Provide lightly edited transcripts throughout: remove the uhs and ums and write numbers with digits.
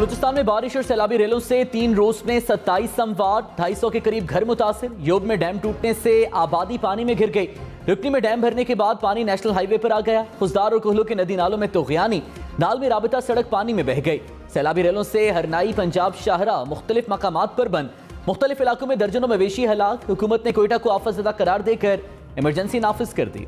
बलूचिस्तान में बारिश और सैलाबी रेलों से 3 रोज में 27 अमवात, 250 के करीब घर मुतासिर। योब में डैम टूटने से आबादी पानी में घिर गई। रुकनी में डैम भरने के बाद पानी नेशनल हाईवे पर आ गया। खुजदार और कोहलों के नदी नालों में तोगयानी, नाल में राबिता सड़क पानी में बह गई। सैलाबी रेलों से हरनाई, पंजाब, शाहरा मुख्तलिफ मकामात पर बंद। मुख्तलिफ इलाकों में दर्जनों मवेशी हलाक। हुकूमत ने कोयटा को आफतज़दा करार देकर इमरजेंसी नाफिज कर दी।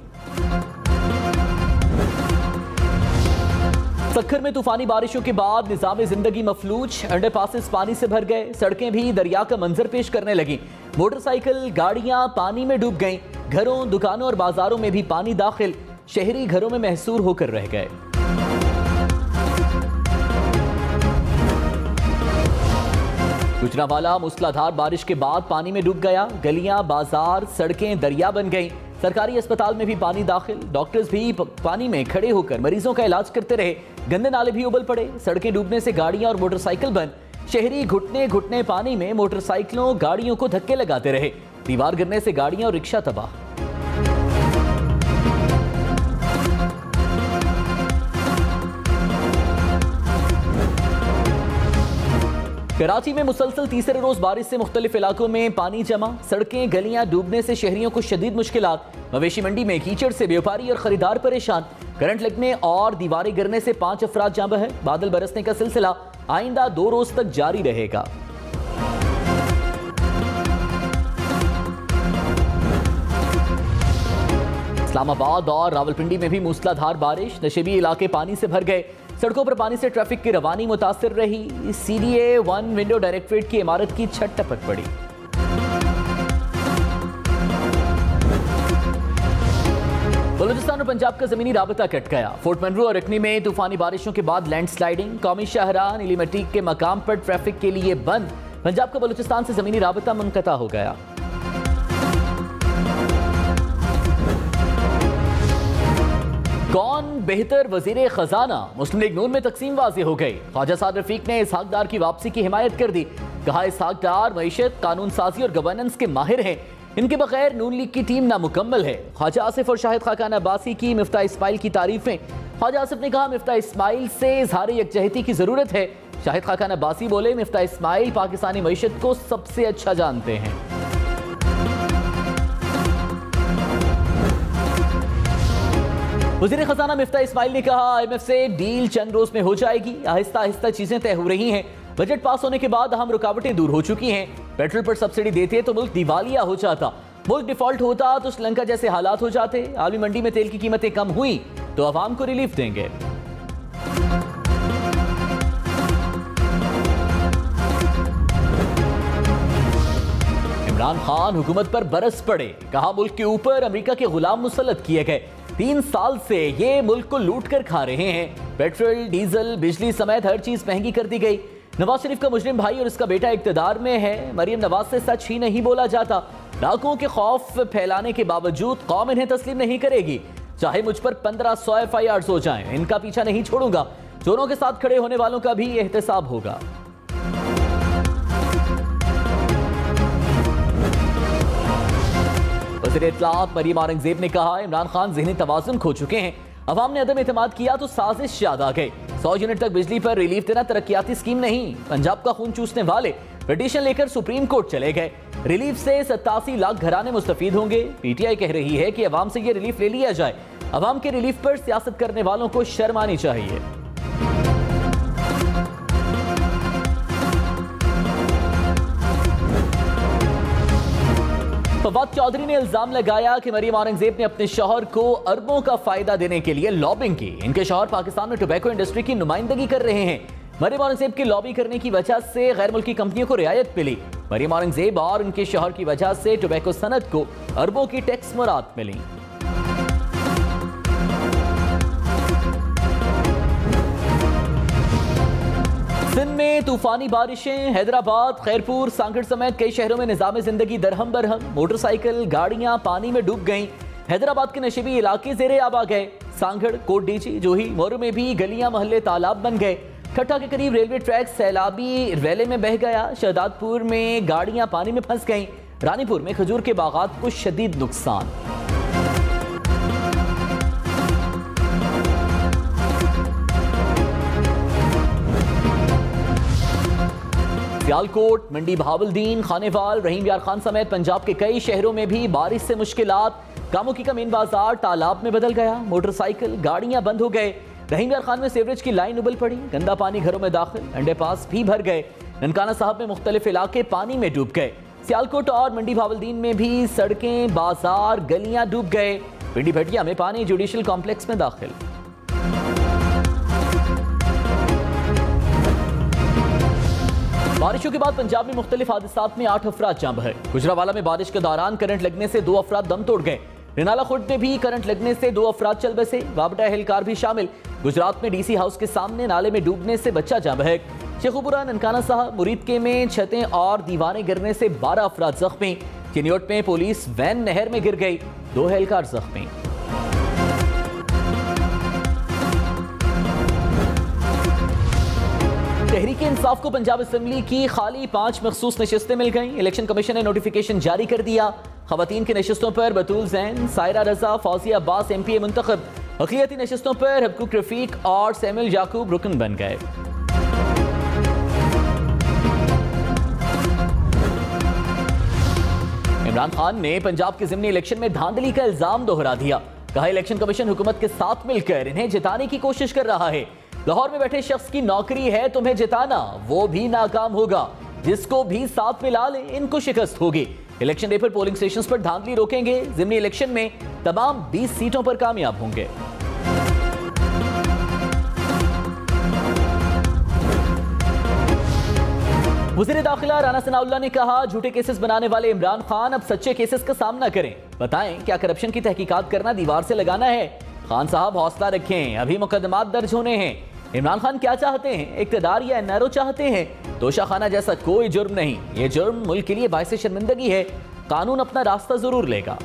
सक्खर में तूफानी बारिशों के बाद निज़ाम जिंदगी मफलूज। अंडर पासिस पानी से भर गए। सड़कें भी दरिया का मंजर पेश करने लगी। मोटरसाइकिल, गाड़ियां पानी में डूब गईं। घरों, दुकानों और बाजारों में भी पानी दाखिल। शहरी घरों में महसूर होकर रह गए। गुजरांवाला मूसलाधार बारिश के बाद पानी में डूब गया। गलियां, बाजार, सड़कें दरिया बन गईं। सरकारी अस्पताल में भी पानी दाखिल। डॉक्टर्स भी पानी में खड़े होकर मरीजों का इलाज करते रहे। गंदे नाले भी उबल पड़े। सड़कें डूबने से गाड़ियां और मोटरसाइकिल बंद। शहरी घुटने घुटने पानी में मोटरसाइकिलों, गाड़ियों को धक्के लगाते रहे। दीवार गिरने से गाड़ियां और रिक्शा तबाह। कराची में मुसलसल तीसरे रोज बारिश से मुख्तलिफ इलाकों में पानी जमा। सड़कें, गलियां डूबने से शहरियों को शदीद मुश्किलात। मवेशी मंडी में कीचड़ से व्यापारी और खरीदार परेशान। करंट लगने और दीवारें गिरने से 5 अफराद जाँ बहक। बादल बरसने का सिलसिला आइंदा 2 रोज तक जारी रहेगा। इस्लामाबाद और रावलपिंडी में भी मूसलाधार बारिश। नशेबी इलाके पानी से भर गए। सड़कों पर पानी से ट्रैफिक की रवानी मुतासिर रही। सीडीए 1 विंडो डायरेक्टरेट की इमारत की छत टपक पड़ी। बलूचिस्तान और पंजाब का जमीनी राबता कट गया। फोर्ट मनरू और रकनी में तूफानी बारिशों के बाद लैंडस्लाइडिंग। कौमी शाहराह नीली मिट्टी के मकाम पर ट्रैफिक के लिए बंद। पंजाब का बलूचिस्तान से जमीनी राबता मुनक़ता हो गया। कौन बेहतर वजीर खजाना, मुस्लिम लीग नून में तकसीम वाज़े हो गई। ख्वाजा साद रफीक ने इसहाक डार की वापसी की हिमायत कर दी। कहा इसहाक डार मईशत, कानून साजी और गवर्नेंस के माहिर हैं। इनके बगैर नून लीग की टीम नामुकम्मल है। ख्वाजा आसिफ और शाहिद खाकान अब्बासी की मिफ्ता इस्माइल की तारीफें। ख्वाजा आसिफ ने कहा मिफ्ता इस्माइल से इजहार यकजहती की जरूरत है। शाहिद खाकान अब्बासी बोले मिफ्ता इस्माइल पाकिस्तानी मईशत को सबसे अच्छा जानते हैं। वज़ीर खजाना मिफ्ता इस्माइल ने कहा IMF से डील चंद रोज में हो जाएगी। आहिस्ता आहिस्ता चीजें तय हो रही हैं। बजट पास होने के बाद अहम रुकावटें दूर हो चुकी हैं। पेट्रोल पर सब्सिडी देते तो मुल्क दिवालिया हो जाता। मुल्क डिफॉल्ट होता तो श्रीलंका जैसे हालात हो जाते। आलमी मंडी में तेल की कीमतें कम हुई तो अवाम को रिलीफ देंगे। इमरान खान हुकूमत पर बरस पड़े। कहा मुल्क के ऊपर अमेरिका के गुलाम मुसल्लत किए गए। 3 साल से ये मुल्क को लूट कर खा रहे हैं। पेट्रोल, डीजल, बिजली समेत हर चीज महंगी कर दी गई। नवाज शरीफ का मुजरिम भाई और उसका बेटा इक्तदार में है। मरियम नवाज से सच ही नहीं बोला जाता। लाखों के खौफ फैलाने के बावजूद कौम इन्हें तस्लीम नहीं करेगी। चाहे मुझ पर 1500 FIRs हो जाएं, इनका पीछा नहीं छोड़ूंगा। चोरों के साथ खड़े होने वालों का भी एहतसाब होगा। वज़ीर इत्तलात मरियम औरंगजेब ने कहा इमरान खान ज़हनी तवाज़ुन खो चुके हैं। अवाम ने अदम एतमाद किया तो साजिश याद आ गई। 100 यूनिट तक बिजली पर रिलीफ देना तरक्याती स्कीम नहीं। पंजाब का खून चूसने वाले पिटीशन लेकर सुप्रीम कोर्ट चले गए। रिलीफ से 87 लाख घराने मुस्तफीद होंगे। PTI कह रही है कि अवाम से यह रिलीफ ले लिया जाए। अवाम के रिलीफ पर सियासत करने वालों को शर्म आनी चाहिए। फवाद चौधरी ने इल्जाम लगाया कि मरियम औरंगजेब ने अपने शौहर को अरबों का फायदा देने के लिए लॉबिंग की। इनके शौहर पाकिस्तान में टोबैको इंडस्ट्री की नुमाइंदगी कर रहे हैं। मरियम औरंगजेब की लॉबी करने की वजह से गैर मुल्की कंपनियों को रियायत मिली। मरियम औरंगजेब और उनके शौहर की वजह से टोबैको सनत को अरबों की टैक्स मुराद मिली। सिंध में तूफानी बारिशें। हैदराबाद, खैरपुर, सांगड़ समेत कई शहरों में निजाम जिंदगी दरहम बरहम। मोटरसाइकिल, गाड़ियां पानी में डूब गईं। हैदराबाद के नशेबी इलाके जेरे आब आ गए। सांगड़, कोट डीजी, जोही, मोरू में भी गलियां, मोहल्ले तालाब बन गए। ठट्ठा के करीब रेलवे ट्रैक सैलाबी रैले में बह गया। शहदादपुर में गाड़ियां पानी में फंस गईं। रानीपुर में खजूर के बागात को शदीद नुकसान। सियालकोट, मंडी बहावलदीन, खानेवाल, रहीम यार खान समेत पंजाब के कई शहरों में भी बारिश से मुश्किलात। कामोकी का मेन बाजार तालाब में बदल गया। मोटरसाइकिल गाड़ियां बंद हो गए। रहीम यार खान में सीवरेज की लाइन उबल पड़ी। गंदा पानी घरों में दाखिल। अंडरपास भी भर गए। ननकाना साहब में मुख्तलिफ इलाके पानी में डूब गए। सियालकोट और मंडी बहावलदीन में भी सड़कें, बाजार, गलियां डूब गए। पिंडी भटिया में पानी जुडिशल कॉम्प्लेक्स में दाखिल। बारिशों के बाद पंजाब में मुख्तलिफ हादसात में 8 अफराद जाँ बहे। गुजरावाला में बारिश के दौरान करंट लगने से 2 अफराद दम तोड़ गए। रिनाला खुर्द में भी करंट लगने से 2 अफराद चल बसे। वाबडा एहलकार भी शामिल। गुजरात में डीसी हाउस के सामने नाले में डूबने से बच्चा जाँ बहक। शेखुपुरा, ननकाना साहब, मुरीदके में छतें और दीवारें गिरने से 12 अफराद जख्मी। चिन्योट में पुलिस वैन नहर में गिर गई। 2 एहलकार जख्मी। तहरीके इंसाफ को पंजाब असेंबली की खाली 5 मखसूस नशिस्तें मिल गईं। इलेक्शन कमीशन ने नोटिफिकेशन जारी कर दिया। खवातीन की नशिस्तों पर बतूल जैन, सायरा रजा, फौजिया अब्बास MPA मुंतखब। अक़लियती नशिस्तों पर हबकुक रफीक और सैमुल याकूब रुकन बन गए। इमरान खान ने पंजाब के ज़िमनी इलेक्शन में धांधली का इल्जाम दोहरा दिया। कहा इलेक्शन कमीशन हुकूमत के साथ मिलकर इन्हें जिताने की कोशिश कर रहा है। लाहौर में बैठे शख्स की नौकरी है तुम्हें जिताना, वो भी नाकाम होगा। जिसको भी साथ मिला ले इनको शिकस्त होगी। इलेक्शन डे पर पोलिंग स्टेशंस पर धांधली रोकेंगे। ज़िमनी इलेक्शन में तमाम 20 सीटों पर कामयाब होंगे। वज़ीर दाखिला राना सनाउल्लाह ने कहा झूठे केसेस बनाने वाले इमरान खान अब सच्चे केसेस का सामना करें। बताएं क्या करप्शन की तहकीकात करना दीवार से लगाना है? खान साहब हौसला रखें, अभी मुकदमात दर्ज होने हैं। इमरान खान क्या चाहते हैं? इक्तदार या NRO चाहते हैं? तोशाखाना जैसा कोई जुर्म नहीं। ये जुर्म मुल्क के लिए बाइस शर्मिंदगी है। कानून अपना रास्ता जरूर लेगा।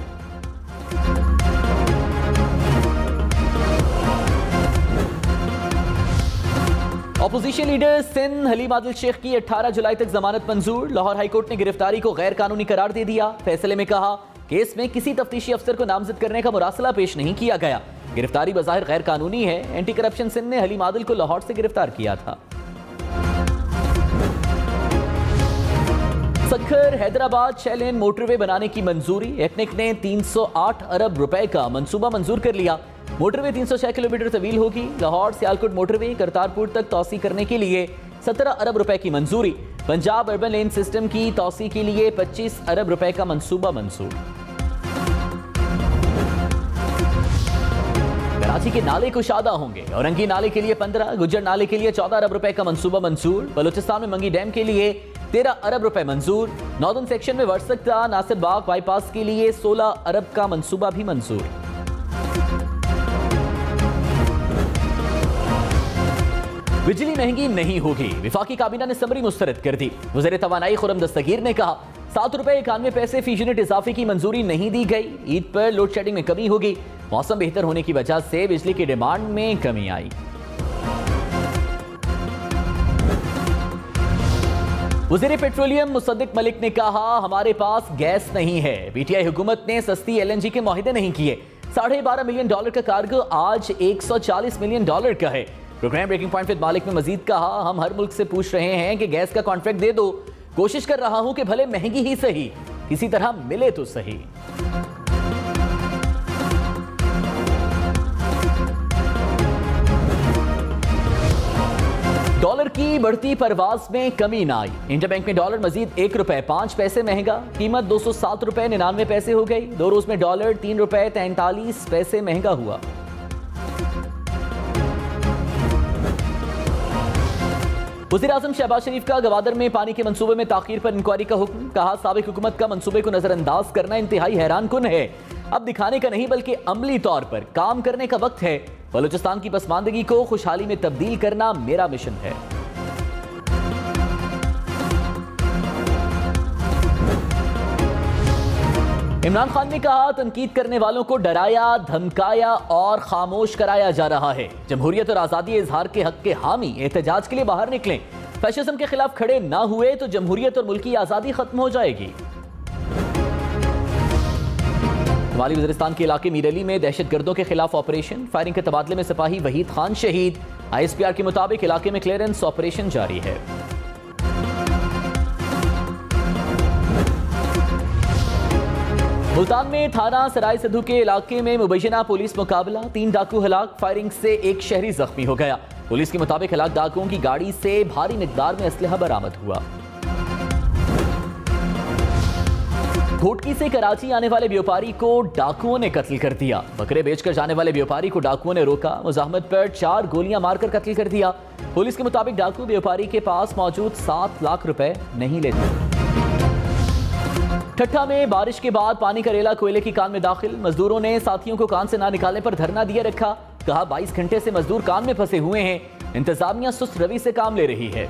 अपोजिशन लीडर सिंध हलीम आदिल शेख की 18 जुलाई तक जमानत मंजूर। लाहौर हाईकोर्ट ने गिरफ्तारी को गैर कानूनी करार दे दिया। फैसले में कहा केस में किसी तफ्तीशी अफसर को नामजद करने का मुरासला पेश नहीं किया गया। गिरफ्तारी बज़ाहिर गैर कानूनी है। एंटी करप्शन सिंध ने हलीम आदिल को लाहौर से गिरफ्तार किया था। सखर हैदराबाद 6 लेन मोटरवे बनाने की मंजूरी। एक्निक ने 308 अरब रुपए का मंसूबा मंजूर कर लिया। मोटरवे 306 किलोमीटर तवील होगी। लाहौर सियालकोट मोटरवे करतारपुर तक तौसी करने के लिए 17 अरब रुपए की मंजूरी। पंजाब अर्बन लेन सिस्टम की तौसी के लिए 25 अरब रुपए का मंसूबा मंजूर। कराची के नाले कुशादा होंगे। औरंगी नाले के लिए 15, गुज्जर नाले के लिए 14 अरब रुपए का मंसूबा मंजूर। बलूचिस्तान में मंगी डैम के लिए 13 अरब रुपए मंजूर। नॉर्दर्न सेक्शन में वर्सकता नासिर बाग बाईपास के लिए 16 अरब का मंसूबा भी मंजूर। बिजली महंगी नहीं होगी। विफाकी काबीना ने समरी मुस्तरद कर दी। वज़ीर तवानाई खुर्रम दस्तगीर ने कहा 7 रुपए 91 पैसे फी यूनिट इजाफे की मंजूरी नहीं दी गई। ईद पर लोड शेडिंग में कमी होगी। मौसम बेहतर होने की वजह से बिजली की डिमांड में कमी आई। वज़ीर पेट्रोलियम मुसद्दिक मलिक ने कहा हमारे पास गैस नहीं है। PTI हुकूमत ने सस्ती LNG के मुआहिदे नहीं किए। $12.5 मिलियन का कार्गो आज $140 मिलियन का है। प्रोग्राम ब्रेकिंग पॉइंट विद मालिक में मजीद कहा हम हर मुल्क से पूछ रहे हैं कि गैस का कॉन्ट्रैक्ट दे दो। कोशिश कर रहा हूं कि भले महंगी ही सही किसी तरह मिले तो सही। डॉलर की बढ़ती परवाज में कमी न आई। इंटरबैंक में डॉलर मजीद 1 रुपए 5 पैसे महंगा। कीमत 207 रुपए 99 पैसे हो गई। 2 रोज में डॉलर 3 रुपए 43 पैसे महंगा हुआ। वज़ीर आज़म शहबाज शरीफ का गवादर में पानी के मंसूबे में ताखीर पर इंक्वायरी का हुक्म। कहा साबिक हुकूमत का मंसूबे को नजरअंदाज करना इंतहाई हैरान कुन है। अब दिखाने का नहीं बल्कि अमली तौर पर काम करने का वक्त है। बलूचिस्तान की पसमानदगी को खुशहाली में तब्दील करना मेरा मिशन है। इमरान खान ने कहा तनकीद करने वालों को डराया, धमकाया और खामोश कराया जा रहा है। जमहूरियत और आज़ादी इजहार के हक के हामी एहतजाज के लिए बाहर निकलें। फैशिज्म के खिलाफ खड़े ना हुए तो जमहूरियत और मुल्की आज़ादी खत्म हो जाएगी। शुमाली वज़ीरिस्तान के इलाके मीरली में दहशतगर्दों के खिलाफ ऑपरेशन। फायरिंग के तबादले में सिपाही वहीद खान शहीद। ISPR के मुताबिक इलाके में क्लियरेंस ऑपरेशन जारी है। मुल्तान में थाना सराय सिद्धू के इलाके में मुबैना पुलिस मुकाबला, 3 डाकू हलाक, फायरिंग से एक शहरी जख्मी हो गया। पुलिस के मुताबिक हलाक डाकुओं की गाड़ी से भारी मिकदार में असलहा बरामद हुआ। घोटकी से कराची आने वाले व्यापारी को डाकुओं ने कत्ल कर दिया। बकरे बेचकर जाने वाले व्यापारी को डाकुओं ने रोका, मुजाहमत पर 4 गोलियां मारकर कत्ल कर दिया। पुलिस के मुताबिक डाकू व्यापारी के पास मौजूद 7 लाख रुपए नहीं लेते। ठट्ठा में बारिश के बाद पानी का रेला कोयले की कान में दाखिल, मजदूरों ने साथियों को कान से ना निकालने पर धरना दिए रखा। कहा 22 घंटे से मजदूर कान में फंसे हुए हैं, इंतजामिया सुस्त रवि से काम ले रही है।